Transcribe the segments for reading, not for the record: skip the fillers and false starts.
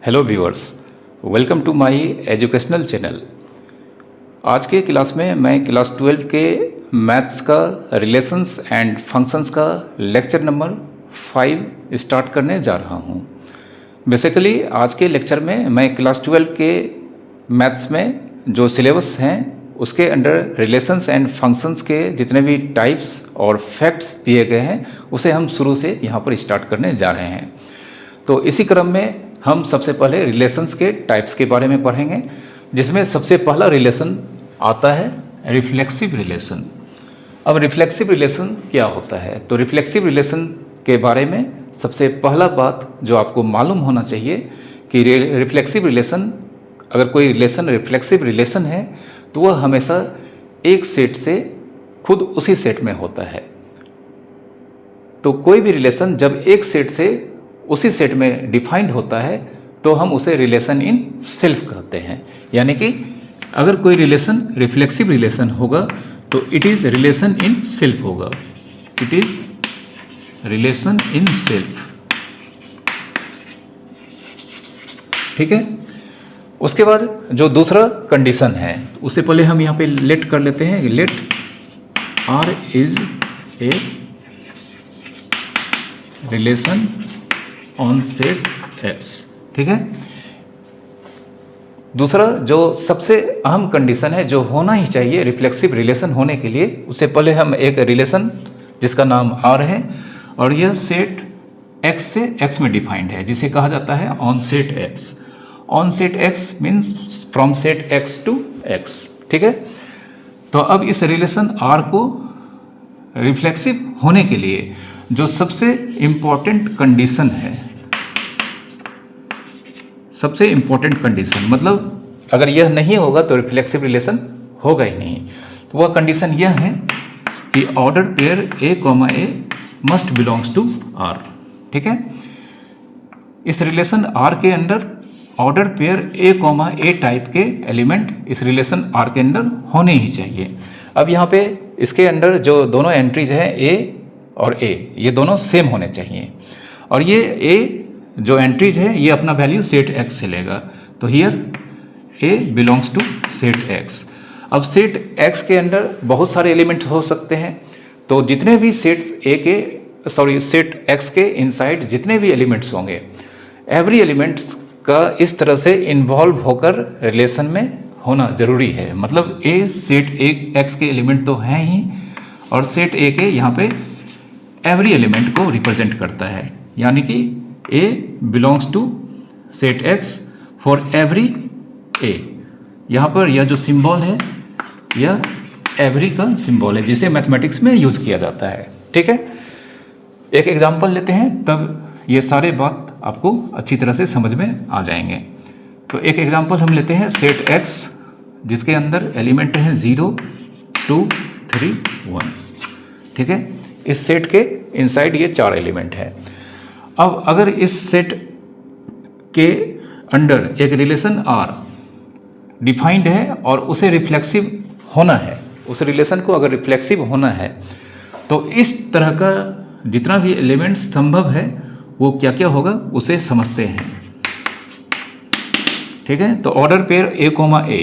Hello viewers, welcome to my educational channel. आज के class में मैं क्लास 12 के मैथ्स का रिलेशंस एंड फंक्शंस का लेक्चर नंबर 5 स्टार्ट करने जा रहा हूं। बेसिकली आज के लेक्चर में मैं क्लास 12 के मैथ्स में जो सिलेबस हैं उसके अंडर रिलेशंस एंड फंक्शंस के जितने भी टाइप्स और फैक्ट्स दिए गए हैं उसे हम शुरू से यहाँ पर स्टार्ट करने जा रहे हैं। तो इसी क्रम में हम सबसे पहले रिलेशंस के टाइप्स के बारे में पढ़ेंगे, जिसमें सबसे पहला रिलेशन आता है रिफ्लेक्सिव रिलेशन। अब रिफ्लेक्सिव रिलेशन क्या होता है? तो रिफ्लेक्सिव रिलेशन के बारे में सबसे पहला बात जो आपको मालूम होना चाहिए कि रिफ्लेक्सिव रिलेशन, अगर कोई रिलेशन रिफ्लेक्सिव रिलेशन है तो वह हमेशा एक सेट से खुद उसी सेट में होता है। तो कोई भी रिलेशन जब एक सेट से उसी सेट में डिफाइंड होता है तो हम उसे रिलेशन इन सेल्फ कहते हैं। यानी कि अगर कोई रिलेशन रिफ्लेक्सिव रिलेशन होगा तो it is relation in self होगा। It is relation in self. ठीक है। उसके बाद जो दूसरा कंडीशन है उससे पहले हम यहाँ पे लेट कर लेते हैं। Let R is a relation on set X. ठीक है। दूसरा जो सबसे अहम कंडीशन है जो होना ही चाहिए रिफ्लेक्सिव रिलेशन होने के लिए, उससे पहले हम एक रिलेशन जिसका नाम आर है और यह सेट एक्स से एक्स में डिफाइंड है, जिसे कहा जाता है on set X. On set X means from set X to X. ठीक है। तो अब इस रिलेशन आर को रिफ्लेक्सिव होने के लिए जो सबसे इम्पॉर्टेंट कंडीशन है, सबसे इम्पॉर्टेंट कंडीशन मतलब अगर यह नहीं होगा तो रिफ्लेक्सिव रिलेशन होगा ही नहीं, तो वह कंडीशन यह है कि order pair A comma A must belongs to R. ठीक है। इस रिलेशन आर के अंदर ऑर्डर पेयर ए कॉमा ए टाइप के एलिमेंट इस रिलेशन आर के अंदर होने ही चाहिए। अब यहाँ पे इसके अंदर जो दोनों एंट्रीज हैं ए और ए, ये दोनों सेम होने चाहिए और ये ए जो एंट्रीज है ये अपना वैल्यू सेट एक्स से लेगा। तो here A belongs to set X. अब सेट एक्स के अंदर बहुत सारे एलिमेंट हो सकते हैं, तो जितने भी सेट्स सेट एक्स के इनसाइड जितने भी एलिमेंट्स होंगे, एवरी एलिमेंट्स का इस तरह से इन्वॉल्व होकर रिलेशन में होना जरूरी है। मतलब ए सेट एक्स के एलिमेंट तो हैं ही और सेट ए के यहाँ पे एवरी एलिमेंट को रिप्रेजेंट करता है। यानी कि A belongs to set X for every A. यहाँ पर यह जो सिंबल है यह एवरी का सिंबल है जिसे मैथमेटिक्स में यूज किया जाता है। ठीक है। एक एग्जांपल लेते हैं तब ये सारे बात आपको अच्छी तरह से समझ में आ जाएंगे। तो एक एग्जांपल हम लेते हैं सेट एक्स जिसके अंदर एलिमेंट हैं 0, 2, 3, 1। ठीक है। इस सेट के इनसाइड ये 4 एलिमेंट है। अब अगर इस सेट के अंडर एक रिलेशन आर डिफाइंड है और उसे रिफ्लेक्सिव होना है, उस रिलेशन को अगर रिफ्लेक्सिव होना है तो इस तरह का जितना भी एलिमेंट संभव है वो क्या क्या होगा उसे समझते हैं। ठीक है। तो ऑर्डर पेयर ए कोमा ए,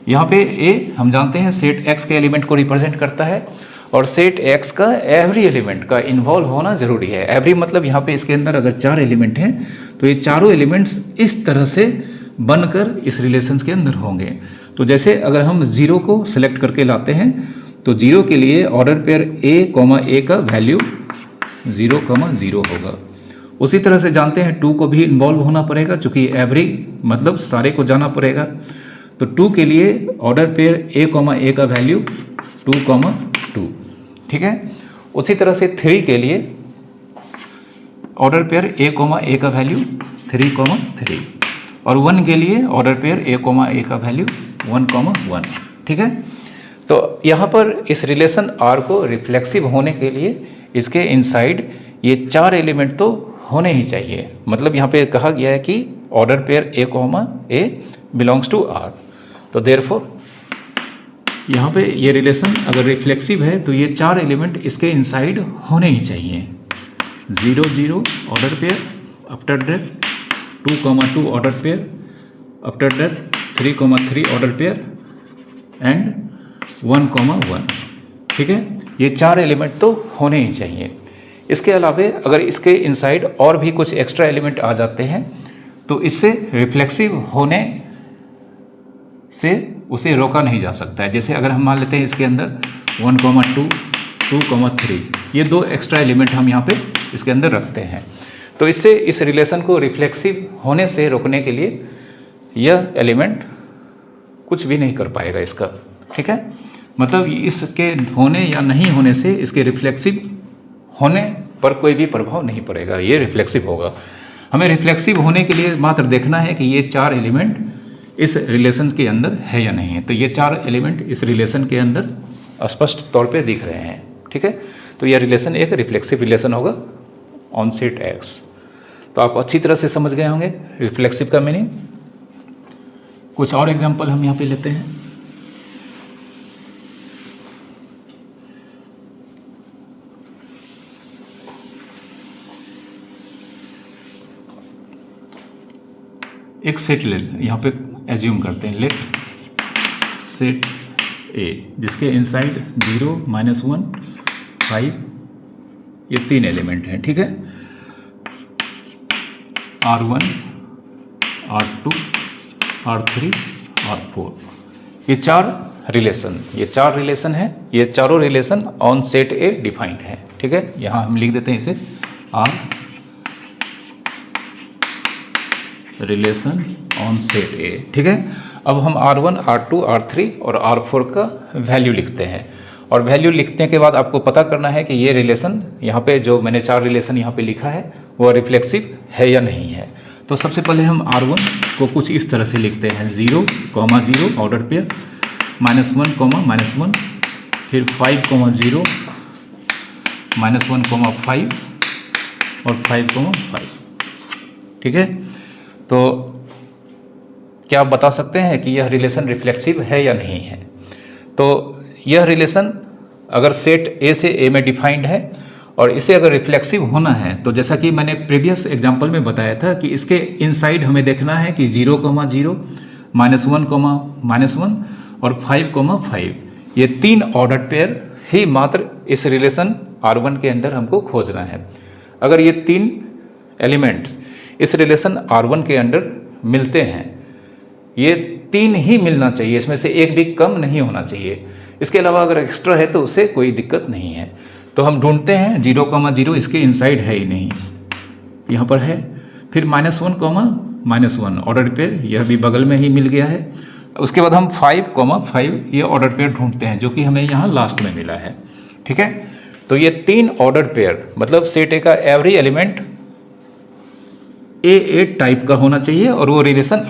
यहाँ पे ए हम जानते हैं सेट एक्स के एलिमेंट को रिप्रेजेंट करता है और सेट एक्स का एवरी एलिमेंट का इन्वॉल्व होना जरूरी है। एवरी मतलब यहाँ पे इसके अंदर अगर 4 एलिमेंट हैं तो ये चारों एलिमेंट्स इस तरह से बनकर इस रिलेशंस के अंदर होंगे। तो जैसे अगर हम 0 को सिलेक्ट करके लाते हैं तो 0 के लिए ऑर्डर पेयर ए कॉमा ए का वैल्यू 0,0 होगा। उसी तरह से जानते हैं 2 को भी इन्वॉल्व होना पड़ेगा, चूँकि एवरी मतलब सारे को जाना पड़ेगा। तो 2 के लिए ऑर्डर पेयर ए कॉमा ए का वैल्यू 2,2। ठीक है। उसी तरह से 3 के लिए ऑर्डर पेयर ए कॉमा ए का वैल्यू 3,3 और 1 के लिए ऑर्डर पेयर ए कॉमा ए का वैल्यू 1,1। ठीक है। तो यहाँ पर इस रिलेशन आर को रिफ्लेक्सिव होने के लिए इसके इनसाइड ये 4 एलिमेंट तो होने ही चाहिए। मतलब यहाँ पे कहा गया है कि order pair A comma A belongs to R. तो देयरफॉर यहाँ पे ये रिलेशन अगर रिफ्लेक्सिव है तो ये 4 एलिमेंट इसके इनसाइड होने ही चाहिए। 0, 0 order pair, after that 2, order pair, after that 3, order pair and 1, ठीक है। ये 4 एलिमेंट तो होने ही चाहिए। इसके अलावे अगर इसके इनसाइड और भी कुछ एक्स्ट्रा एलिमेंट आ जाते हैं तो इससे रिफ्लेक्सिव होने से उसे रोका नहीं जा सकता है। जैसे अगर हम मान लेते हैं इसके अंदर 1, 2, 3, ये 2 एक्स्ट्रा एलिमेंट हम यहाँ पे इसके अंदर रखते हैं, तो इससे इस रिलेशन को रिफ्लेक्सिव होने से रोकने के लिए यह एलिमेंट कुछ भी नहीं कर पाएगा इसका, ठीक है। मतलब इसके होने या नहीं होने से इसके रिफ्लेक्सिव होने पर कोई भी प्रभाव नहीं पड़ेगा, ये रिफ्लेक्सिव होगा। हमें रिफ्लेक्सिव होने के लिए मात्र देखना है कि ये 4 एलिमेंट इस रिलेशन के अंदर है या नहीं है। तो ये 4 एलिमेंट इस रिलेशन के अंदर स्पष्ट तौर पे दिख रहे हैं, ठीक है। तो यह रिलेशन एक रिफ्लेक्सिव रिलेशन होगा ऑन सेट एक्स। तो आप अच्छी तरह से समझ गए होंगे रिफ्लेक्सिव का मीनिंग। कुछ और एग्जांपल हम यहाँ पे लेते हैं। एक सेट ले यहाँ पे एज्यूम करते हैं, लेट सेट ए जिसके इनसाइड 0, -1, 5 ये 3 एलिमेंट हैं, ठीक है। R1, R2, R3, R4 ये 4 रिलेशन है। ये चारों relation on set A defined है, ठीक है। यहाँ हम लिख देते हैं इसे R रिलेशन ऑन सेट ए, ठीक है। अब हम R1, R2, R3 और R4 का वैल्यू लिखते हैं, और वैल्यू लिखने के बाद आपको पता करना है कि ये रिलेशन यहाँ पे जो मैंने 4 रिलेशन यहाँ पे लिखा है वो रिफ्लेक्सिव है या नहीं है। तो सबसे पहले हम R1 को कुछ इस तरह से लिखते हैं 0, 0 ऑर्डर पेयर, -1, -1, फिर 5, 0, -1, 5 और 5, 5, ठीक है। तो क्या आप बता सकते हैं कि यह रिलेशन रिफ्लेक्सिव है या नहीं है? तो यह रिलेशन अगर सेट ए से ए में डिफाइंड है और इसे अगर रिफ्लेक्सिव होना है तो जैसा कि मैंने प्रीवियस एग्जांपल में बताया था कि इसके इनसाइड हमें देखना है कि 0, 0, -1, -1 और 5, 5 ये 3 ऑर्डर पेयर ही मात्र इस रिलेशन R1 के अंदर हमको खोजना है। अगर ये 3 एलिमेंट्स इस रिलेशन R1 के अंदर मिलते हैं, ये 3 ही मिलना चाहिए, इसमें से एक भी कम नहीं होना चाहिए। इसके अलावा अगर एक्स्ट्रा है तो उससे कोई दिक्कत नहीं है। तो हम ढूंढते हैं 0, 0 इसके इनसाइड है ही नहीं, यहाँ पर है। फिर -1, -1 ऑर्डर पेयर यह भी बगल में ही मिल गया है। उसके बाद हम 5, 5 ये ऑर्डर पेयर ढूंढते हैं जो कि हमें यहाँ लास्ट में मिला है, ठीक है। तो ये 3 ऑर्डर पेयर मतलब सेट ए का एवरी एलिमेंट ए टाइप का होना चाहिए और वो रिलेशन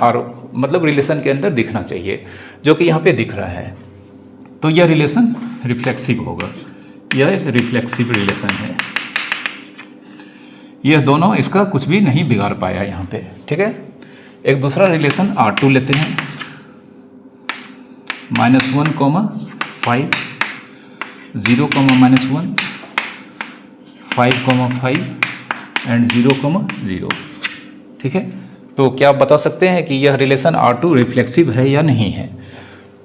मतलब रिलेशन के अंदर दिखना चाहिए, जो कि यहाँ पे दिख रहा है। तो यह रिलेशन रिफ्लेक्सिव होगा, यह एक रिफ्लेक्सिव रिलेशन है। यह दोनों इसका कुछ भी नहीं बिगाड़ पाया यहाँ पे, ठीक है। एक दूसरा रिलेशन R2 लेते हैं, -1, 5, 0, -1, 5, 5 एंड 0, 0, ठीक है। तो क्या आप बता सकते हैं कि यह रिलेशन R2 रिफ्लेक्सिव है या नहीं है?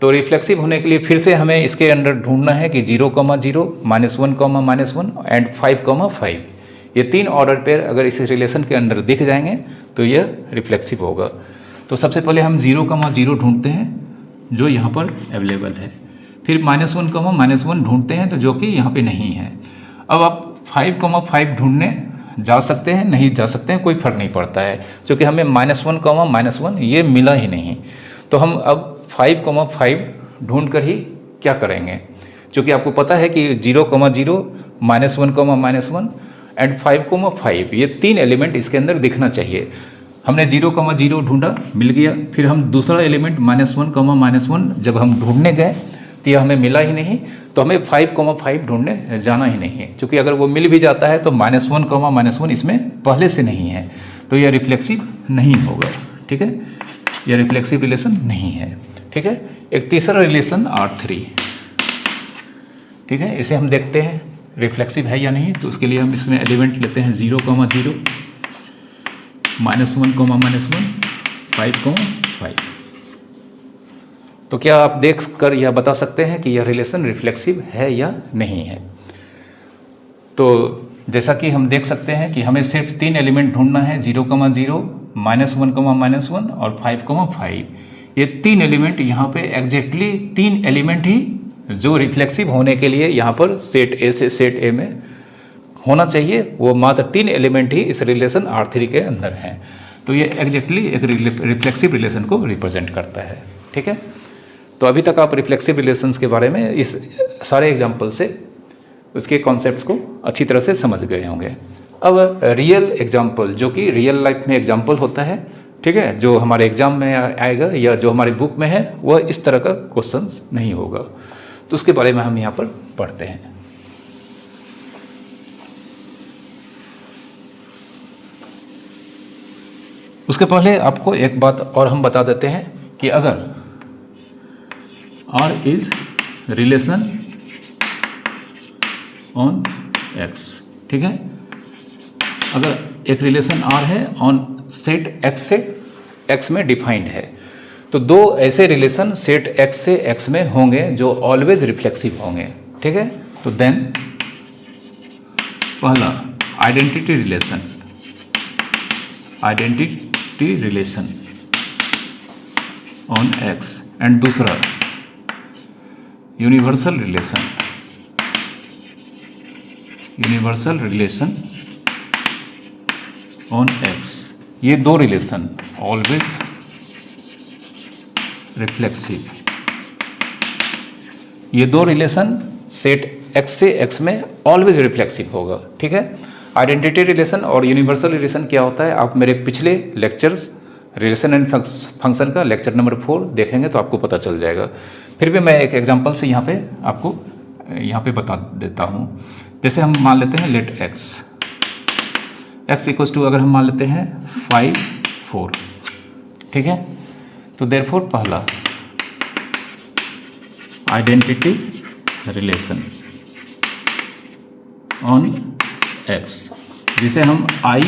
तो रिफ्लेक्सिव होने के लिए फिर से हमें इसके अंदर ढूंढना है कि 0, 0, -1, -1 एंड 5, 5 ये 3 ऑर्डर पेयर अगर इस रिलेशन के अंदर दिख जाएंगे तो यह रिफ्लेक्सिव होगा। तो सबसे पहले हम 0, 0 ढूंढते हैं जो यहाँ पर अवेलेबल है। फिर -1, -1 ढूंढते हैं तो जो कि यहाँ पे नहीं है। अब आप 5, 5 ढूंढने जा सकते हैं, नहीं जा सकते हैं, कोई फर्क नहीं पड़ता है, क्योंकि हमें -1, -1 ये मिला ही नहीं। तो हम अब 5, 5 ढूंढ कर ही क्या करेंगे, क्योंकि आपको पता है कि 0, 0, -1, -1 एंड 5, 5 ये 3 एलिमेंट इसके अंदर दिखना चाहिए। हमने 0, 0 ढूंढा, मिल गया। फिर हम दूसरा एलिमेंट -1, -1 जब हम ढूंढने गए तो यह हमें मिला ही नहीं, तो हमें 5, 5 ढूंढने जाना ही नहीं है, क्योंकि अगर वो मिल भी जाता है तो -1, -1 इसमें पहले से नहीं है, तो यह रिफ्लेक्सिव नहीं होगा, ठीक है। यह रिफ्लेक्सिव रिलेशन नहीं है, ठीक है। एक तीसरा रिलेशन R3, ठीक है, इसे हम देखते हैं रिफ्लेक्सिव है या नहीं। तो उसके लिए हम इसमें एलिमेंट लेते हैं 0, 0, -1, -1, 5, 5। तो क्या आप देख कर यह बता सकते हैं कि यह रिलेशन रिफ्लेक्सिव है या नहीं है? तो जैसा कि हम देख सकते हैं कि हमें सिर्फ 3 एलिमेंट ढूंढना है, 0, 0, -1, और 5, 5। ये 3 एलिमेंट यहाँ पे एग्जैक्टली 3 एलिमेंट ही जो रिफ्लेक्सिव होने के लिए यहाँ पर सेट ए से सेट ए में होना चाहिए, वो मात्र 3 एलिमेंट ही इस रिलेशन R3 के अंदर हैं। तो ये एग्जैक्टली एक रिफ्लेक्सिव रिलेशन को रिप्रेजेंट करता है। ठीक है, तो अभी तक आप रिफ्लेक्सिव रिलेशंस के बारे में इस सारे एग्जाम्पल से उसके कॉन्सेप्ट्स को अच्छी तरह से समझ गए होंगे। अब रियल एग्जाम्पल, जो कि रियल लाइफ में एग्जाम्पल होता है, ठीक है, जो हमारे एग्जाम में आएगा या जो हमारी बुक में है, वह इस तरह का क्वेश्चंस नहीं होगा। तो उसके बारे में हम यहाँ पर पढ़ते हैं। उसके पहले आपको एक बात और हम बता देते हैं कि अगर R is relation on X, ठीक है, अगर एक रिलेशन R है ऑन सेट X से X में डिफाइंड है, तो दो ऐसे रिलेशन सेट X से X में होंगे जो ऑलवेज रिफ्लेक्सिव होंगे। ठीक है, तो देन पहला identity relation on X and दूसरा यूनिवर्सल रिलेशन ऑन X। ये दो रिलेशन ऑलवेज रिफ्लेक्सिव, ये दो रिलेशन सेट X से X में ऑलवेज रिफ्लेक्सिव होगा। ठीक है, आइडेंटिटी रिलेशन और यूनिवर्सल रिलेशन क्या होता है, आप मेरे पिछले लेक्चर्स रिलेशन एंड फंक्शन का लेक्चर नंबर 4 देखेंगे तो आपको पता चल जाएगा। फिर भी मैं एक एग्जांपल से यहाँ पे आपको यहाँ पे बता देता हूँ। जैसे हम मान लेते हैं लेट x इक्वल्स टू, अगर हम मान लेते हैं 5, 4, ठीक है, तो देयरफॉर पहला आइडेंटिटी रिलेशन ऑन x, जिसे हम I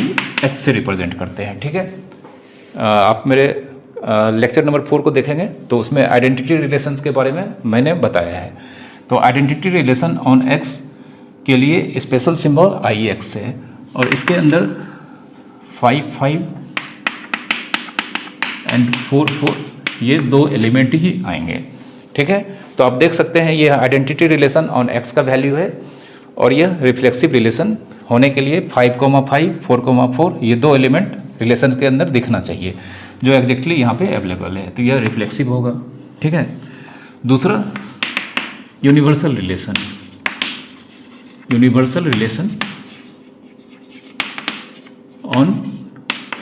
x से रिप्रेजेंट करते हैं। ठीक है, आप मेरे लेक्चर नंबर 4 को देखेंगे तो उसमें आइडेंटिटी रिलेशंस के बारे में मैंने बताया है। तो आइडेंटिटी रिलेशन ऑन x के लिए स्पेशल सिंबल IX है और इसके अंदर 5, 5 एंड 4, 4 ये दो एलिमेंट ही आएंगे। ठीक है, तो आप देख सकते हैं ये आइडेंटिटी रिलेशन ऑन x का वैल्यू है और यह रिफ्लेक्सिव रिलेशन होने के लिए 5, 5, 4, 4 ये दो एलिमेंट रिलेशन के अंदर दिखना चाहिए, जो एग्जैक्टली यहाँ पे अवेलेबल है, तो यह रिफ्लेक्सिव होगा। ठीक है, दूसरा यूनिवर्सल रिलेशन ऑन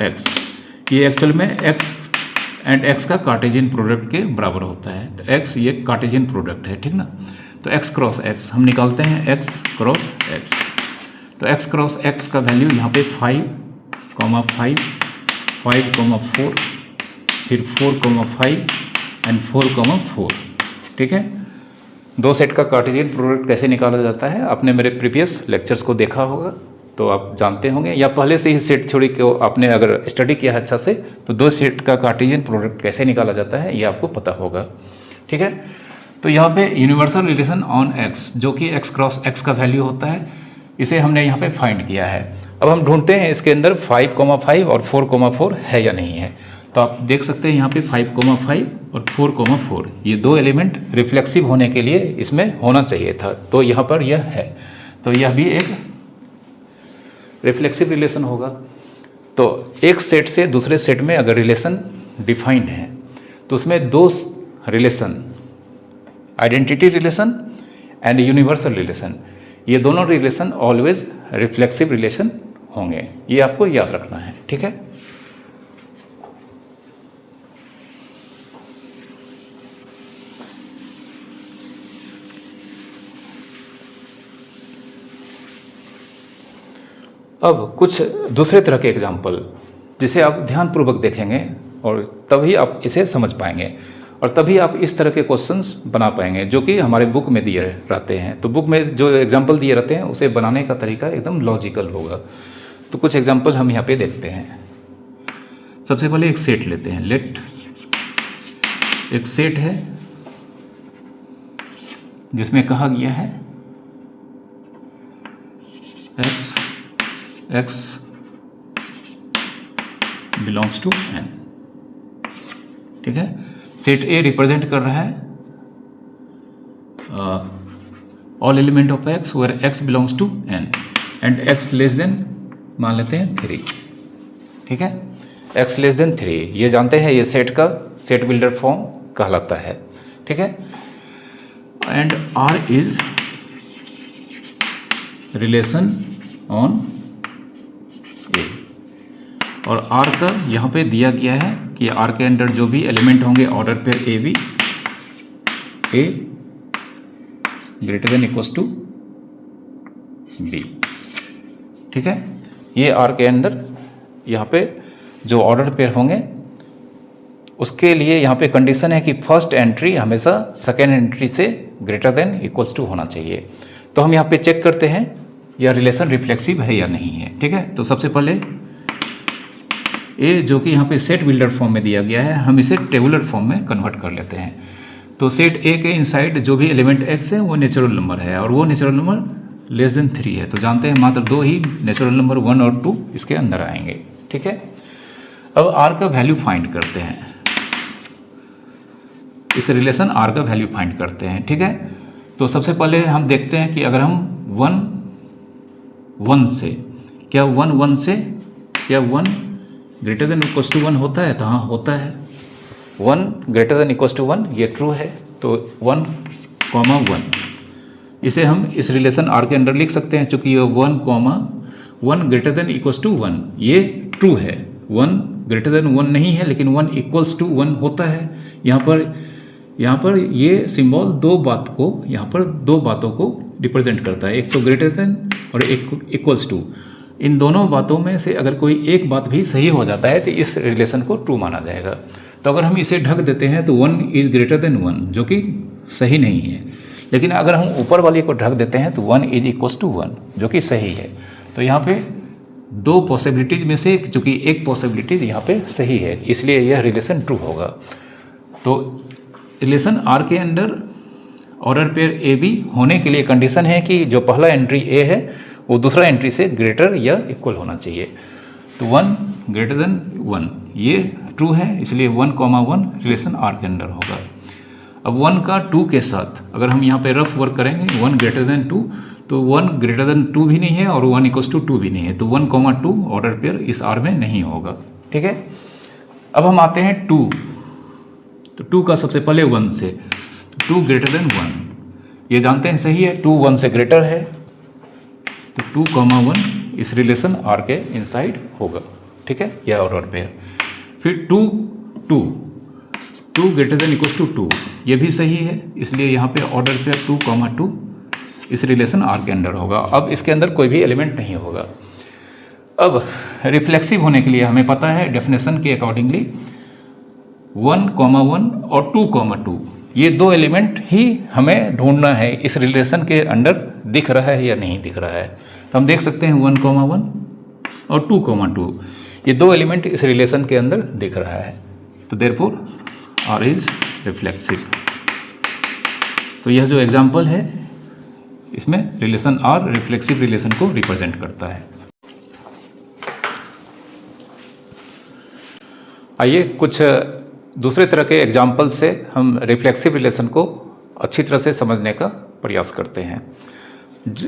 x, ये एक्चुअल में x एंड x का कार्टेशियन प्रोडक्ट के बराबर होता है। तो x ये कार्टेशियन प्रोडक्ट है, ठीक ना, तो x क्रॉस x हम निकालते हैं, x क्रॉस x। तो x क्रॉस x का वैल्यू यहाँ पे 5, 5, 5, 4, फिर 4, 5 एंड 4, 4। ठीक है, दो सेट का कार्टेशियन प्रोडक्ट कैसे निकाला जाता है आपने मेरे प्रीवियस लेक्चर्स को देखा होगा तो आप जानते होंगे, या पहले से ही सेट थ्योरी को आपने अगर स्टडी किया है अच्छा से तो दो सेट का कार्टेशियन प्रोडक्ट कैसे निकाला जाता है ये आपको पता होगा। ठीक है, तो यहाँ पे यूनिवर्सल रिलेशन ऑन x जो कि x क्रॉस x का वैल्यू होता है, इसे हमने यहाँ पे फाइंड किया है। अब हम ढूंढते हैं इसके अंदर 5, 5 और 4, 4 है या नहीं है। तो आप देख सकते हैं यहाँ पे 5, 5 और 4, 4 ये दो एलिमेंट रिफ्लेक्सिव होने के लिए इसमें होना चाहिए था, तो यहाँ पर यह है, तो यह भी एक रिफ्लेक्सिव रिलेशन होगा। तो एक सेट से दूसरे सेट में अगर रिलेशन डिफाइंड है तो उसमें दो relation identity relation and universal relation, ये दोनों रिलेशन ऑलवेज रिफ्लेक्सिव रिलेशन होंगे, ये आपको याद रखना है। ठीक है, अब कुछ दूसरे तरह के एग्जाम्पल जिसे आप ध्यानपूर्वक देखेंगे और तभी आप इसे समझ पाएंगे और तभी आप इस तरह के क्वेश्चंस बना पाएंगे जो कि हमारे बुक में दिए रहते हैं। तो बुक में जो एग्जाम्पल दिए रहते हैं उसे बनाने का तरीका एकदम लॉजिकल होगा। तो कुछ एग्जाम्पल हम यहाँ पे देखते हैं। सबसे पहले एक सेट लेते हैं। लेट एक सेट है जिसमें कहा गया है x बिलोंग्स टू n। ठीक है, सेट ए रिप्रेजेंट कर रहा है all element of x where x belongs to n and x less than मान लेते हैं 3। ठीक है, x लेस देन 3 ये जानते हैं, ये सेट का सेट बिल्डर फॉर्म कहलाता है। ठीक है, and R is relation on A, और R का यहाँ पे दिया गया है कि R के अंदर जो भी एलिमेंट होंगे order pair A B, A greater than equals to B। ठीक है, ये R के अंदर यहाँ पे जो ऑर्डर पेयर होंगे उसके लिए यहाँ पे कंडीशन है कि फर्स्ट एंट्री हमेशा सेकेंड एंट्री से ग्रेटर देन इक्वल्स टू होना चाहिए। तो हम यहाँ पे चेक करते हैं यह रिलेशन रिफ्लेक्सिव है या नहीं है। ठीक है, तो सबसे पहले ए जो कि यहाँ पे सेट बिल्डर फॉर्म में दिया गया है, हम इसे टेबुलर फॉर्म में कन्वर्ट कर लेते हैं। तो सेट ए के इनसाइड जो भी एलिमेंट एक्स है वो नेचुरल नंबर है और वो नेचुरल नंबर लेस देन 3 है। तो जानते हैं मात्र 2 ही नेचुरल नंबर 1 और 2 इसके अंदर आएंगे। ठीक है, अब आर का वैल्यू फाइंड करते हैं, इस रिलेशन आर का वैल्यू फाइंड करते हैं। ठीक है, तो सबसे पहले हम देखते हैं कि अगर हम 1 से क्या 1 से क्या 1 ग्रेटर देन इक्वल्स टू 1 होता है? तो हाँ होता है, 1 ग्रेटर देन इक्वल्स टू 1 ये ट्रू है। तो 1, इसे हम इस रिलेशन आर के अंदर लिख सकते हैं, चूँकि ये 1 ग्रेटर देन इक्वल्स टू 1 ये ट्रू है। 1 ग्रेटर देन 1 नहीं है, लेकिन 1 इक्वल्स टू 1 होता है। यहाँ पर ये सिंबल दो बातों को रिप्रेजेंट करता है, एक तो ग्रेटर देन और एक इक्वल्स टू। इन दोनों बातों में से अगर कोई एक बात भी सही हो जाता है तो इस रिलेशन को ट्रू माना जाएगा। तो अगर हम इसे ढक देते हैं तो 1 इज ग्रेटर देन 1 जो कि सही नहीं है, लेकिन अगर हम ऊपर वाले को ढक देते हैं तो 1 इज इक्वल्स टू 1 जो कि सही है। तो यहाँ पे दो पॉसिबिलिटीज में से चूँकि एक पॉसिबिलिटीज यहाँ पे सही है, इसलिए यह रिलेशन ट्रू होगा। तो रिलेशन आर के अंदर ऑर्डर पेयर ए बी होने के लिए कंडीशन है कि जो पहला एंट्री ए है वो दूसरा एंट्री से ग्रेटर या इक्वल होना चाहिए। तो 1 ग्रेटर देन 1 ये ट्रू है, इसलिए 1, रिलेशन आर के अंदर होगा। अब 1 का 2 के साथ अगर हम यहाँ पे रफ वर्क करेंगे 1 ग्रेटर देन 2, तो 1 ग्रेटर देन 2 भी नहीं है और 1 इक्वल्स टू 2 भी नहीं है। तो 1, 2 ऑर्डर पेयर इस आर में नहीं होगा। ठीक है, अब हम आते हैं 2। तो 2 का सबसे पहले 1 से, तो 2 ग्रेटर देन 1 ये जानते हैं सही है, 2 1 से ग्रेटर है। तो 2, 1 इस रिलेशन आर के इनसाइड होगा। ठीक है, यह ऑर्डर पेयर। फिर 2 ग्रेटर देन इक्वल्स टू 2 ये भी सही है, इसलिए यहाँ पे ऑर्डर पेयर 2, 2 इस रिलेशन आर के अंदर होगा। अब इसके अंदर कोई भी एलिमेंट नहीं होगा। अब रिफ्लेक्सिव होने के लिए हमें पता है डेफिनेशन के अकॉर्डिंगली 1, 1 और 2, 2 ये दो एलिमेंट ही हमें ढूंढना है, इस रिलेशन के अंदर दिख रहा है या नहीं दिख रहा है। तो हम देख सकते हैं 1, 1 और 2, 2 ये दो एलिमेंट इस रिलेशन के अंदर दिख रहा है। तो देयरफॉर आर इज रिफ्लेक्सिव। तो यह जो एग्जाम्पल है इसमें रिलेशन आर रिफ्लेक्सिव रिलेशन को रिप्रेजेंट करता है। आइए कुछ दूसरे तरह के एग्जाम्पल से हम रिफ्लेक्सिव रिलेशन को अच्छी तरह से समझने का प्रयास करते हैं।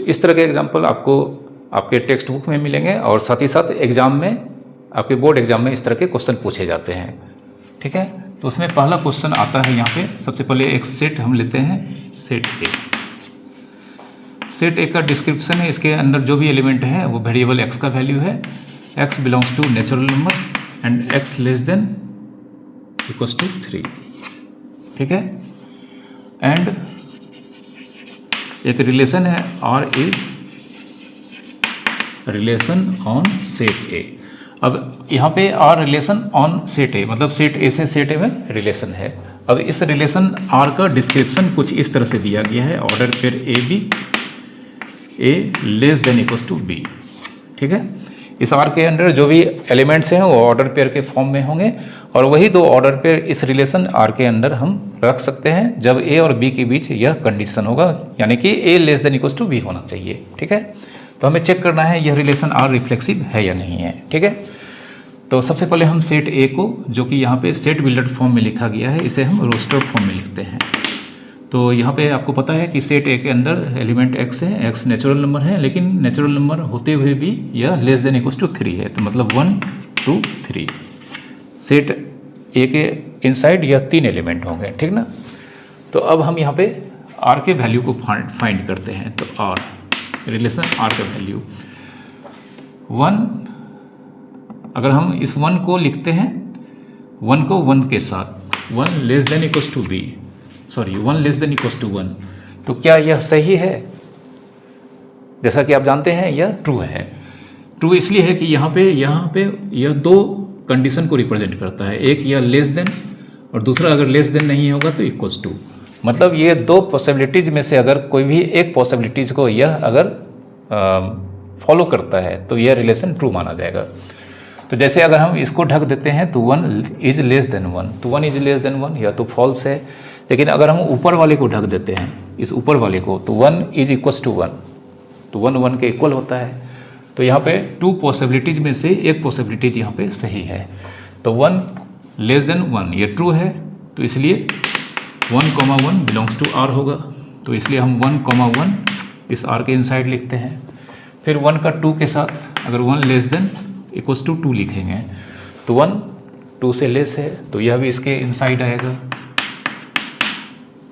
इस तरह के एग्जाम्पल आपको आपके टेक्स्ट बुक में मिलेंगे और साथ ही साथ एग्जाम में, आपके बोर्ड एग्जाम में इस तरह के क्वेश्चन पूछे जाते हैं। ठीक है, तो उसमें पहला क्वेश्चन आता है यहाँ पे। सबसे पहले एक सेट हम लेते हैं, सेट ए। सेट ए का डिस्क्रिप्शन है, इसके अंदर जो भी एलिमेंट है वो वेरिएबल एक्स का वैल्यू है, x belongs to natural number and x less than equals to 3। ठीक है, एंड एक रिलेशन है R is relation on set A. अब यहाँ पे R relation on set A मतलब सेट ए से सेट ए में रिलेशन है। अब इस रिलेशन आर का डिस्क्रिप्शन कुछ इस तरह से दिया गया है, order pair A B, A less than equals to B. ठीक है, इस आर के अंदर जो भी एलिमेंट्स हैं वो ऑर्डर पेयर के फॉर्म में होंगे और वही दो ऑर्डर पेयर इस रिलेशन आर के अंदर हम रख सकते हैं जब ए और बी के बीच यह कंडीशन होगा, यानी कि A less than equals to B होना चाहिए। ठीक है, तो हमें चेक करना है यह रिलेशन आर रिफ्लेक्सिव है या नहीं है। ठीक है, तो सबसे पहले हम सेट ए को, जो कि यहाँ पे सेट बिल्डर फॉर्म में लिखा गया है, इसे हम रोस्टर फॉर्म में लिखते हैं। तो यहाँ पे आपको पता है कि सेट ए के अंदर एलिमेंट एक्स है, एक्स नेचुरल नंबर है, लेकिन नेचुरल नंबर होते हुए भी यह लेस देन इक्वल्स टू 3 है, तो मतलब 1 2 3। सेट ए के इनसाइड यह 3 एलिमेंट होंगे। ठीक ना, तो अब हम यहाँ पे आर के वैल्यू को फाइंड करते हैं। तो आर रिलेशन आर का वैल्यू 1, अगर हम इस 1 को लिखते हैं 1 को 1 के साथ 1 less than equals to B, sorry 1 less than equals to 1, तो क्या यह सही है? जैसा कि आप जानते हैं यह ट्रू है। ट्रू इसलिए है कि यहाँ पे यह दो कंडीशन को रिप्रेजेंट करता है, एक यह लेस देन और दूसरा अगर लेस देन नहीं होगा तो इक्वल्स टू। मतलब ये दो पॉसिबिलिटीज़ में से अगर कोई भी एक पॉसिबिलिटीज़ को यह अगर फॉलो करता है तो यह रिलेशन ट्रू माना जाएगा। तो जैसे अगर हम इसको ढक देते हैं तो 1 इज लेस देन 1, तो 1 इज लेस देन 1 यह तो फॉल्स है। लेकिन अगर हम ऊपर वाले को ढक देते हैं, इस ऊपर वाले को, तो 1 इज इक्वल्स टू 1, तो 1 1 के इक्वल होता है। तो यहाँ पे 2 पॉसिबिलिटीज़ में से एक पॉसिबिलिटीज यहाँ पे सही है। तो 1 लेस देन 1 ये ट्रू है, तो इसलिए 1,1 बिलोंग्स टू आर होगा। तो इसलिए हम 1,1 इस आर के इनसाइड लिखते हैं। फिर 1 का 2 के साथ अगर 1 लेस देन इक्वल्स टू 2 लिखेंगे, तो 1 2 से लेस है, तो यह भी इसके इनसाइड आएगा।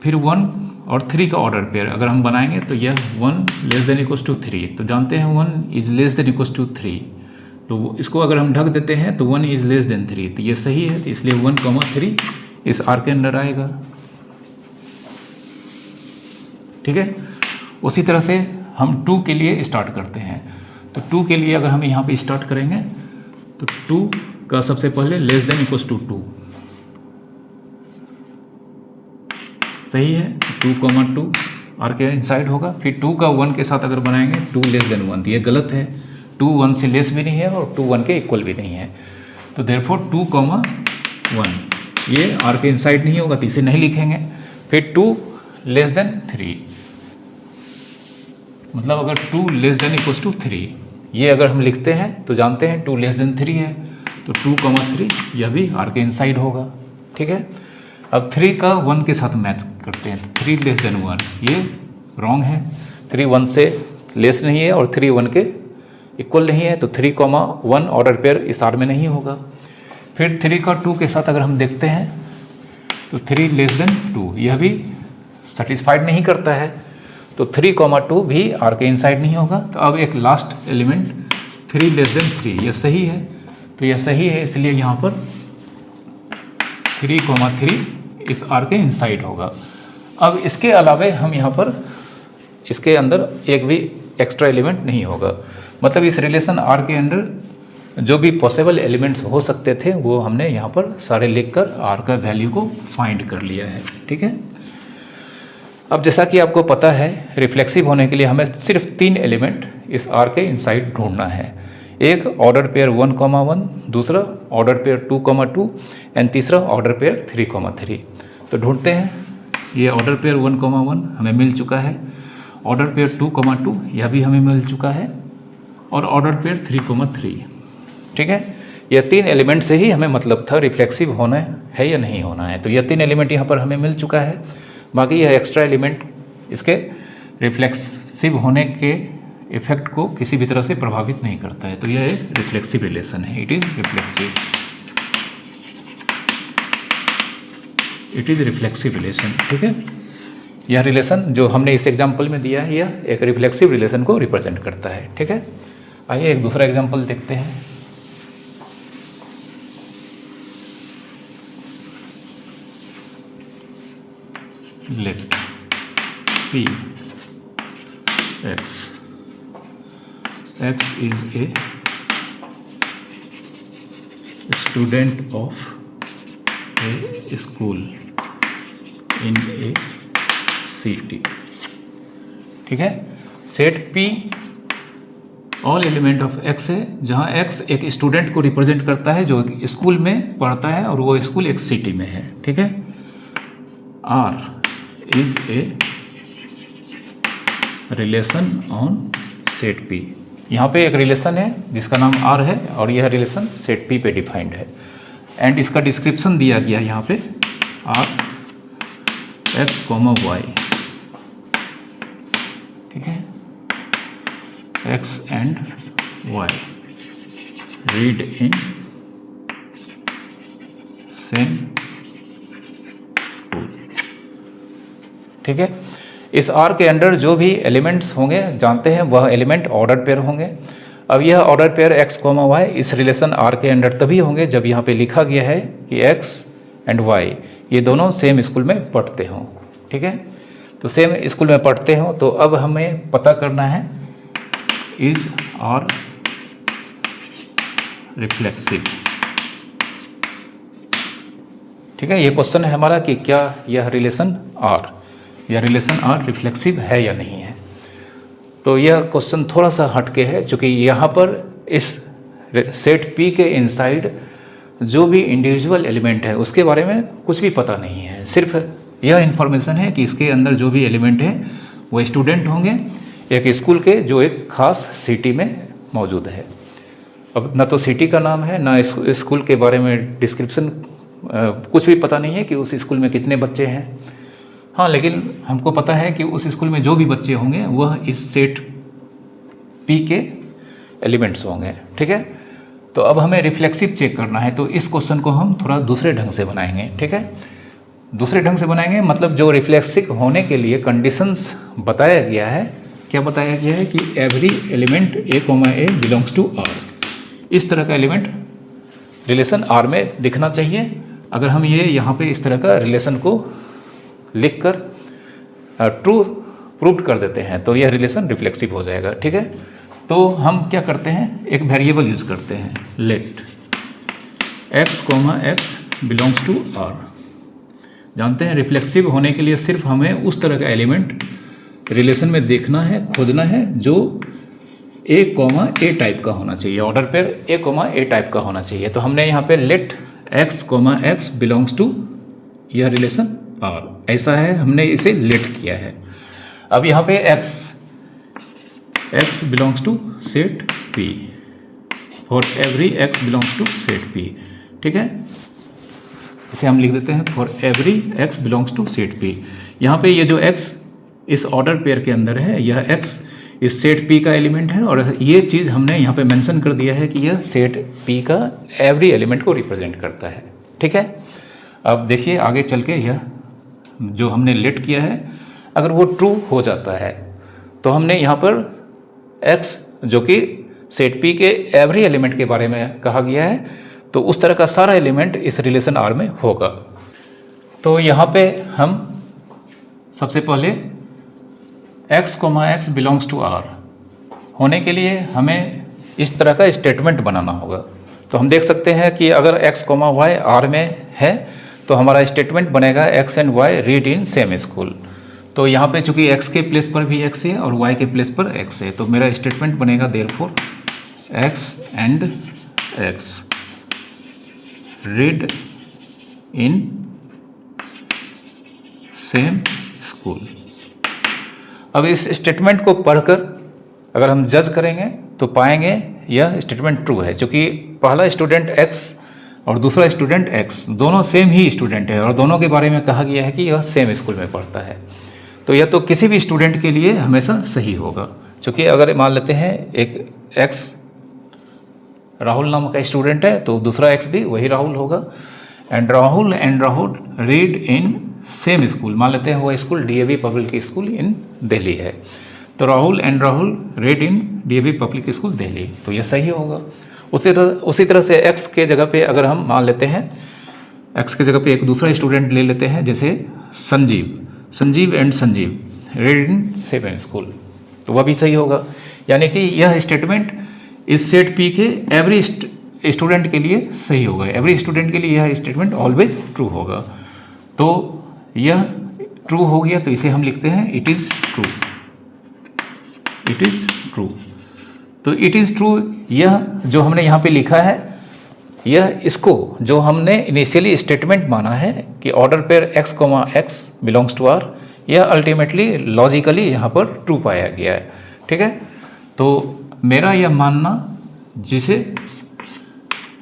फिर 1 और 3 का ऑर्डर पेयर अगर हम बनाएंगे तो यह 1 लेस देन इक्वल्स टू 3, तो जानते हैं 1 is less than equals to 3, तो इसको अगर हम ढक देते हैं तो 1 इज लेस देन 3, तो ये सही है। तो इसलिए 1,3 इस आर के अंदर आएगा। ठीक है, उसी तरह से हम 2 के लिए स्टार्ट करते हैं। तो 2 के लिए अगर हम यहाँ पे स्टार्ट करेंगे तो 2 का सबसे पहले लेस देन इक्वल्स टू 2 सही है, 2,2 आर के इनसाइड होगा। फिर 2 का 1 के साथ अगर बनाएंगे 2 लेस देन 1, तो ये गलत है, 2 1 से लेस भी नहीं है और 2 1 के इक्वल भी नहीं है। तो देयरफॉर 2,1 ये आर के इनसाइड नहीं होगा, तो इसे नहीं लिखेंगे। फिर 2 लेस देन 3, मतलब अगर 2 लेस देन इक्वल्स टू 3 ये अगर हम लिखते हैं तो जानते हैं 2 लेस देन 3 है, तो 2,3 यह भी आर के इनसाइड होगा। ठीक है, अब 3 का 1 के साथ मैच करते हैं, तो 3 लेस देन 1 ये रॉन्ग है, 3 1 से लेस नहीं है और 3 1 के इक्वल नहीं है, तो 3,1 ऑर्डर पेयर इस आर में नहीं होगा। फिर 3 का 2 के साथ अगर हम देखते हैं तो 3 लेस देन 2 यह भी सेटिस्फाइड नहीं करता है, तो 3,2 भी आर के इनसाइड नहीं होगा। तो अब एक लास्ट एलिमेंट 3 लेस देन 3 यह सही है, तो यह सही है, इसलिए यहाँ पर 3,3 इस आर के इनसाइड होगा। अब इसके अलावे हम यहाँ पर इसके अंदर एक भी एक्स्ट्रा एलिमेंट नहीं होगा, मतलब इस रिलेशन आर के अंदर जो भी पॉसिबल एलिमेंट्स हो सकते थे वो हमने यहाँ पर सारे लिखकर आर का वैल्यू को फाइंड कर लिया है। ठीक है, अब जैसा कि आपको पता है रिफ्लेक्सिव होने के लिए हमें सिर्फ 3 एलिमेंट इस आर के इनसाइड ढूंढना है, एक ऑर्डर पेयर 1,1, दूसरा ऑर्डर पेयर 2,2 एंड तीसरा ऑर्डर पेयर 3,3। तो ढूंढते हैं, ये ऑर्डर पेयर 1,1 हमें मिल चुका है, ऑर्डर पेयर 2,2 यह भी हमें मिल चुका है और ऑर्डर पेयर 3,3। ठीक है, यह 3 एलिमेंट से ही हमें मतलब था रिफ्लेक्सिव होना है या नहीं होना है, तो यह 3 एलिमेंट यहाँ पर हमें मिल चुका है। बाकी यह एक्स्ट्रा एलिमेंट इसके रिफ्लेक्सिव होने के इफेक्ट को किसी भी तरह से प्रभावित नहीं करता है, तो यह एक रिफ्लेक्सिव रिलेशन है, इट इज़ रिफ्लेक्सिव रिलेशन। ठीक है, यह रिलेशन जो हमने इस एग्जाम्पल में दिया है यह एक रिफ्लेक्सिव रिलेशन को रिप्रेजेंट करता है। ठीक है, आइए एक दूसरा एग्जाम्पल देखते हैं। Let P X is a student of a school in a city। ठीक है, set P all element of x है, जहाँ एक्स एक स्टूडेंट को रिप्रेजेंट करता है जो एक स्कूल में पढ़ता है और वो स्कूल एक सिटी में है, ठीक है। R is a relation on set P. यहाँ पे एक रिलेशन है जिसका नाम आर है और यह रिलेशन सेट पी पे डिफाइंड है। एंड इसका डिस्क्रिप्शन दिया गया है यहाँ पे, आर एक्स कॉमा वाई, ठीक है, x and y read in same school, ठीक है। इस आर के अंडर जो भी एलिमेंट्स होंगे जानते हैं वह एलिमेंट ऑर्डर पेयर होंगे। अब यह order pair x comma y इस रिलेशन आर के अंडर तभी होंगे जब यहाँ पे लिखा गया है कि एक्स एंड वाई ये दोनों सेम स्कूल में पढ़ते हों, ठीक है। तो सेम स्कूल में पढ़ते हों, तो अब हमें पता करना है इज आर रिफ्लेक्सिव, ठीक है। ये क्वेश्चन है हमारा कि क्या यह रिलेशन आर रिफ्लेक्सिव है या नहीं है। तो यह क्वेश्चन थोड़ा सा हटके है, क्योंकि यहाँ पर इस सेट पी के इनसाइड जो भी इंडिविजुअल एलिमेंट है उसके बारे में कुछ भी पता नहीं है। सिर्फ यह इन्फॉर्मेशन है कि इसके अंदर जो भी एलिमेंट है वो स्टूडेंट होंगे एक स्कूल के जो एक खास सिटी में मौजूद है। अब ना तो सिटी का नाम है ना इस स्कूल के बारे में डिस्क्रिप्शन, कुछ भी पता नहीं है कि उस स्कूल में कितने बच्चे हैं। हाँ, लेकिन हमको पता है कि उस स्कूल में जो भी बच्चे होंगे वह इस सेट पी के एलिमेंट्स होंगे, ठीक है। तो अब हमें रिफ्लेक्सिव चेक करना है, तो इस क्वेश्चन को हम थोड़ा दूसरे ढंग से बनाएंगे, ठीक है। दूसरे ढंग से बनाएंगे मतलब जो रिफ्लेक्सिव होने के लिए कंडीशंस बताया गया है, क्या बताया गया है कि every element a comma A belongs to R, इस तरह का एलिमेंट रिलेशन आर में दिखना चाहिए। अगर हम ये यहाँ पे इस तरह का रिलेशन को लिखकर ट्रू प्रूव कर देते हैं तो यह रिलेशन रिफ्लेक्सिव हो जाएगा, ठीक है। तो हम क्या करते हैं, एक वेरिएबल यूज करते हैं, let x comma x belongs to R. जानते हैं रिफ्लेक्सिव होने के लिए सिर्फ हमें उस तरह का एलिमेंट रिलेशन में देखना है, खोजना है जो ए कॉमा ए टाइप का होना चाहिए, ऑर्डर पेयर ए कॉमा ए टाइप का होना चाहिए। तो हमने यहाँ पे let x comma x belongs to यह रिलेशन आर, ऐसा है, हमने इसे लेट किया है। अब यहाँ पे x belongs to set P, for every x belongs to set P, ठीक है। इसे हम लिख देते हैं for every x belongs to set P. यहाँ पे ये जो एक्स इस ऑर्डर पेयर के अंदर है, यह एक्स इस सेट पी का एलिमेंट है और ये चीज़ हमने यहाँ पे मेंशन कर दिया है कि यह सेट पी का एवरी एलिमेंट को रिप्रेजेंट करता है, ठीक है। अब देखिए आगे चल के यह जो हमने लेट किया है अगर वो ट्रू हो जाता है तो हमने यहाँ पर x जो कि सेट p के एवरी एलिमेंट के बारे में कहा गया है तो उस तरह का सारा एलिमेंट इस रिलेशन R में होगा। तो यहाँ पे हम सबसे पहले x, x belongs to R होने के लिए हमें इस तरह का स्टेटमेंट बनाना होगा। तो हम देख सकते हैं कि अगर x, y R में है तो हमारा स्टेटमेंट बनेगा x and y read in same school. तो यहाँ पे चूंकि x के प्लेस पर भी x है और y के प्लेस पर x है तो मेरा स्टेटमेंट बनेगा therefore x and x read in same school. अब इस स्टेटमेंट को पढ़कर अगर हम जज करेंगे तो पाएंगे यह स्टेटमेंट ट्रू है, क्योंकि पहला स्टूडेंट x और दूसरा स्टूडेंट x दोनों सेम ही स्टूडेंट है और दोनों के बारे में कहा गया है कि यह सेम स्कूल में पढ़ता है। तो यह तो किसी भी स्टूडेंट के लिए हमेशा सही होगा, क्योंकि अगर मान लेते हैं एक x राहुल नाम का स्टूडेंट है तो दूसरा x भी वही राहुल होगा। And Rahul read in same school, मान लेते हैं वो स्कूल DAV पब्लिक स्कूल इन दिल्ली है तो Rahul read in DAV public school Delhi, तो यह सही होगा। उसी तरह से x के जगह पे अगर हम मान लेते हैं x के जगह पे एक दूसरा स्टूडेंट ले लेते हैं जैसे Sanjeev read in same school, तो वह भी सही होगा। यानी कि यह स्टेटमेंट इस सेट P के एवरी स्टूडेंट के लिए सही होगा, एवरी स्टूडेंट के लिए यह स्टेटमेंट ऑलवेज ट्रू होगा। तो यह ट्रू हो गया तो इसे हम लिखते हैं इट इज़ ट्रू। तो इट इज़ ट्रू, यह जो हमने यहाँ पे लिखा है, यह इसको जो हमने इनिशियली स्टेटमेंट माना है कि order pair x, x belongs to R, यह अल्टीमेटली लॉजिकली यहाँ पर ट्रू पाया गया है। ठीक है, तो मेरा यह मानना जिसे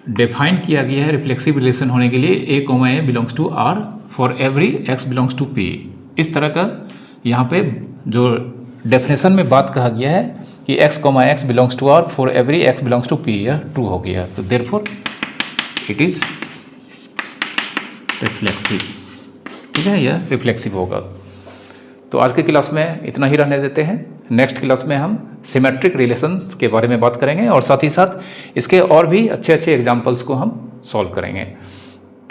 डिफाइन किया गया है रिफ्लेक्सिव रिलेशन होने के लिए a, belongs to R for every x belongs to P, इस तरह का यहाँ पे जो डेफिनेशन में बात कहा गया है कि x, x belongs to R for every x belongs to P, यह ट्रू हो गया। तो देयरफॉर इट इज़ रिफ्लेक्सिव। ठीक है, यह रिफ्लेक्सिव होगा। तो आज के क्लास में इतना ही रहने देते हैं। नेक्स्ट क्लास में हम सिमेट्रिक रिलेशंस के बारे में बात करेंगे और साथ ही साथ इसके और भी अच्छे अच्छे एग्जाम्पल्स को हम सॉल्व करेंगे।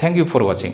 Thank you for watching.